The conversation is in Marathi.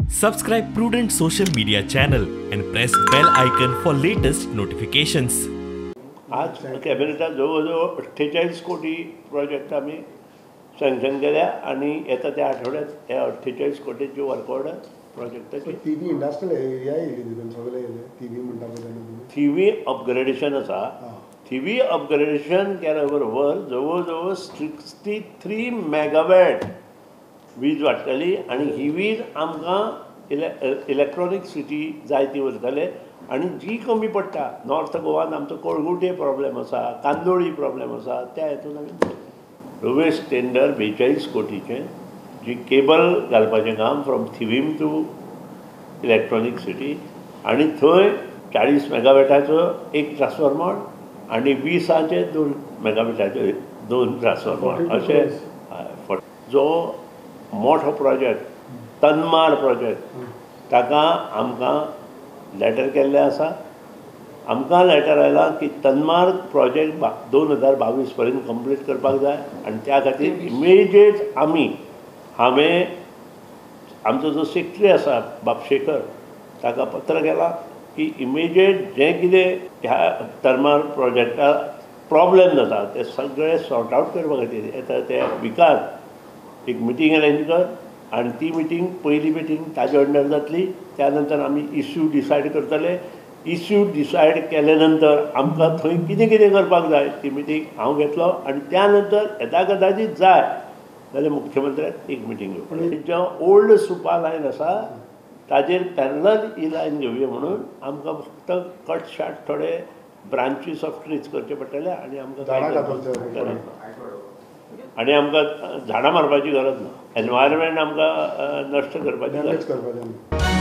Subscribe Prudent social media channel and press bell icon for latest notifications. आज कॅबिनेटात जवळजवळ 48 कोटी प्रोजेक्ट आम्ही सँक्शन केल्या आणि येता त्या आठवड्यात या 48 कोटीची वर्क ऑर्डर प्रोजेक्टाची टीव्ही इंडस्ट्रियल एरिया येयली सगळे टीव्ही म्हणटा पळय टीव्ही अपग्रेडेशन आसा टीव्ही अपग्रेडेशन केल्या बरोबर जवळजवळ 63 मेगावॅट वीज वाडटली आणि ही वीज आमकां इलेक्ट्रॉनिक सिटी जाय ती उरतले आणि जी कमी पडटा नॉर्थ गोवान आमचो कोळगुटे प्रॉब्लेम आसा कांदोळी प्रॉब्लेम आसा त्या हेतून आमी लोवेस्ट टेंडर 42 कोटीचें जी केबल घालपाचें काम from Thivim to electronic city आणि थंय 40 मेगावॅटाचो एक ट्रान्सफॉर्मर आणि 20चे 2 मेगावॅटाचे 2 ट्रान्सफॉर्मर अशें जो मोठो प्रोजेक्ट तन्मार प्रोजेक्ट ताका आमकां लेटर केल्लें आसा आमकां लेटर आयलां की तन्मार प्रोजेक्ट 2022 पर्यंत कंप्लीट करपाक जाय आनी त्या खातीर इमिजिएट हांवें आमचो जो सेक्रेटरी आसा बापशेकर ताका पत्र केलां की इमिजिएट जें कितें ह्या तन्मार प्रोजेक्टाक प्रॉब्लेम जाता ते सगळे सॉर्ट आवट करपा खातीर येता त्या विकांत एक मिटींग अरेंज कर आणि ती मिटींग पयली मिटींग ताजे अंडर जातली त्या नंतर आमी इश्यू डिसायड करतले इश्यू डिसायड केले नंतर आमकां थंय कितें कितें करपाक जाय ती मिटींग हांव घेतलो आणि त्या नंतर येता कदाचित जाय जाल्यार मुख्यमंत्र्याक एक मिटींग घेवपाक जो ओल्ड सुपा लायन आसा ताजेर पॅरलल ही लायन घेवया म्हणून आमकां फक्त कट शार्ट थोडे ब्रांचीस ऑफ ट्रीज करचे पडटले आणि आमकां आणि आमकां झाडां मारपाची गरज ना एनवायरमेंट आमकां नश्ट करपाची गरज